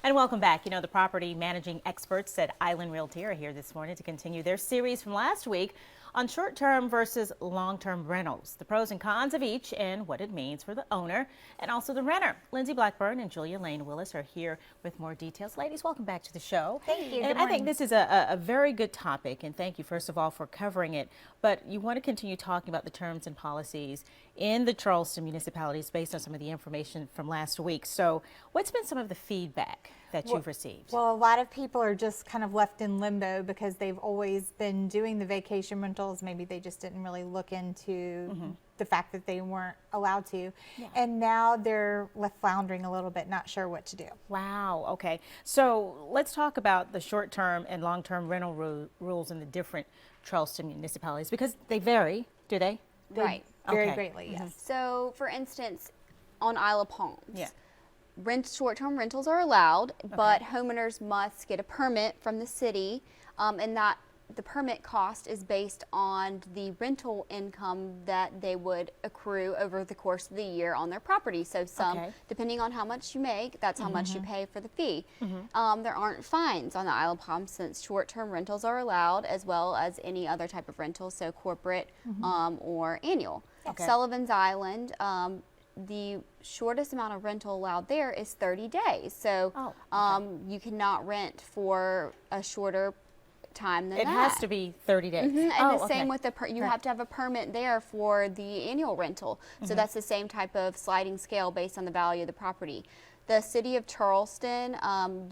And welcome back. You know, the property managing experts at Island Realty are here this morning to continue their series from last week on short-term versus long-term rentals, the pros and cons of each and what it means for the owner and also the renter. Lindsay Blackburn and Julia Lane Willis are here with more details. Ladies, welcome back to the show. Thank you. And I think this is a very good topic, and thank you, first of all, for covering it. But you want to continue talking about the terms and policies in the Charleston municipalities based on some of the information from last week. So what's been some of the feedback that you've received? Well, a lot of people are just kind of left in limbo because they've always been doing the vacation rentals. Maybe they just didn't really look into the fact that they weren't allowed to. Yeah. And now they're left floundering a little bit, not sure what to do. Wow. Okay. So let's talk about the short-term and long-term rental rules in the different Charleston municipalities, because they vary, do they? Right. Very greatly, yes. So, for instance, on Isle of Palms, short-term rentals are allowed, but homeowners must get a permit from the city, and that the permit cost is based on the rental income that they would accrue over the course of the year on their property. So depending on how much you make, that's how much you pay for the fee. There aren't fines on the Isle of Palms since short-term rentals are allowed, as well as any other type of rental, so corporate or annual. Sullivan's Island, the shortest amount of rental allowed there is 30 days. So you cannot rent for a shorter time than that. It has to be 30 days. And the same with you have to have a permit there for the annual rental. So that's the same type of sliding scale based on the value of the property. The city of Charleston,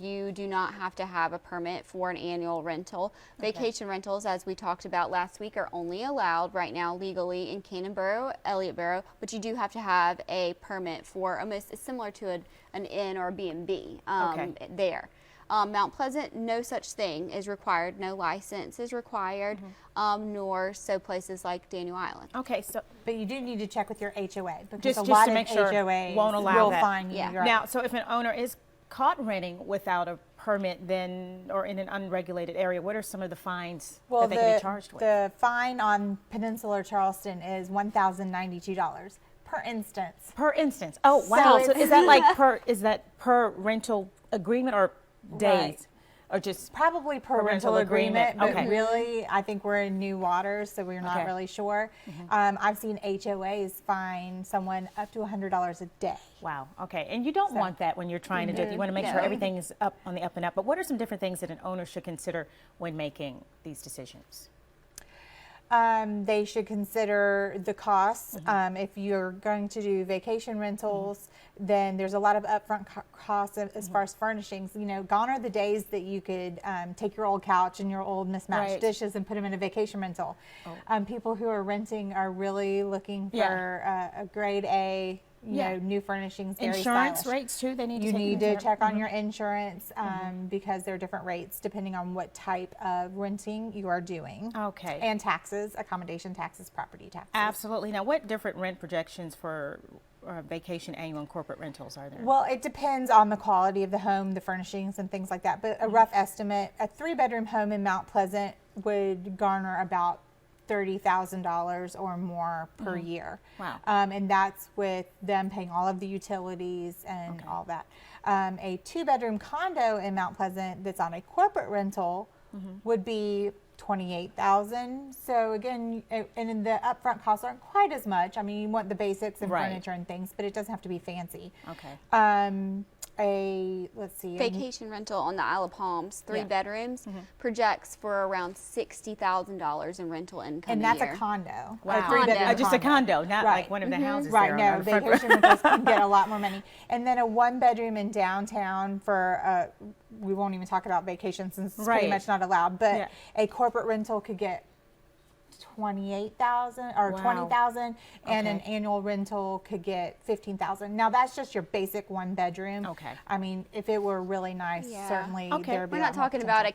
you do not have to have a permit for an annual rental. Vacation rentals, as we talked about last week, are only allowed right now legally in Cannonboro, Elliottboro, but you do have to have a permit for almost similar to an inn or a B&B there. Mount Pleasant, no such thing is required, no license is required, nor so places like Daniel Island. Okay, so but you do need to check with your HOA because just a lot to make of sure HOAs won't allow will that. fine you. Now, so if an owner is caught renting without a permit, then or in an unregulated area, what are some of the fines that they can be charged with? The fine on Peninsula Charleston is $1,092 per instance. Per instance. Oh, wow. So is that like per rental agreement or days? Or just probably per rental agreement, but okay. Really, I think we're in new waters, so we're not really sure. I've seen HOAs fine someone up to $100 a day. Wow. Okay. And you don't want that when you're trying to do it. You want to make sure everything is up on the up and up. But what are some different things that an owner should consider when making these decisions? They should consider the costs. If you're going to do vacation rentals, then there's a lot of upfront costs as far as furnishings. You know, gone are the days that you could take your old couch and your old mismatched dishes and put them in a vacation rental. People who are renting are really looking for a grade A, you know, new furnishings, very insurance stylish. rates too. They need you to need to check on your insurance because there are different rates depending on what type of renting you are doing. Okay. And taxes, accommodation taxes, property taxes. Absolutely. Now, what different rent projections for vacation, annual, and corporate rentals are there? Well, it depends on the quality of the home, the furnishings, and things like that. But a rough estimate: a 3-bedroom home in Mount Pleasant would garner about $30,000 or more per year. Wow. And that's with them paying all of the utilities and all that. A 2-bedroom condo in Mount Pleasant that's on a corporate rental would be $28,000. So again, and the upfront costs aren't quite as much. I mean, you want the basics and furniture and things, but it doesn't have to be fancy. Okay. Let's see. Vacation rental on the Isle of Palms, 3 bedrooms, projects for around $60,000 in rental income and that's a year. A condo. Wow. Just a condo, not like one of the houses. Right, there no, vacation rentals can get a lot more money. And then a 1-bedroom in downtown for, we won't even talk about vacation since it's pretty much not allowed, but a corporate rental could get $28,000 or $20,000, and an annual rental could get $15,000. Now that's just your basic 1-bedroom. Okay. I mean, if it were really nice, certainly there'd be. We're not talking about a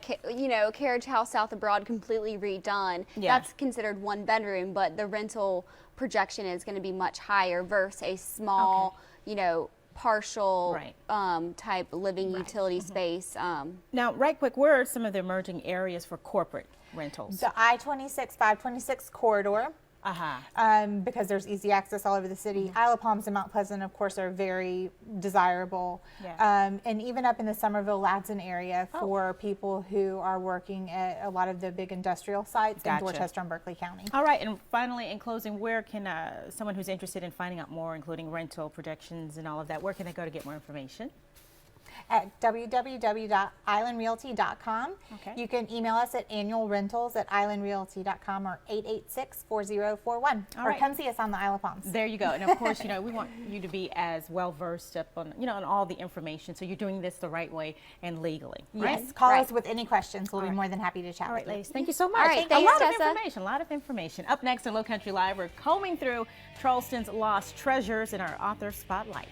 carriage house south abroad completely redone. That's considered 1-bedroom, but the rental projection is going to be much higher versus a small, partial type living utility space. Now, right quick, where are some of the emerging areas for corporate rentals? The I-26, 526 corridor because there's easy access all over the city. Isle of Palms and Mount Pleasant, of course, are very desirable. Yeah. And even up in the Somerville, Ladson area for people who are working at a lot of the big industrial sites in Dorchester and Berkeley County. All right, and finally, in closing, where can someone who's interested in finding out more, including rental projections and all of that, where can they go to get more information? At www.islandrealty.com. Okay. You can email us at annualrentals@islandrealty.com or 886-4041. Or come see us on the Isle of Palms. There you go. And of course, we want you to be as well versed up on, on all the information, so you're doing this the right way and legally. Right? Yes, call us with any questions. We'll be more than happy to chat All right, with you. ladies, thank you so much. All right, a thanks, lot Tessa. of information. Up next on Low Country Live, we're combing through Charleston's lost treasures in our author spotlight.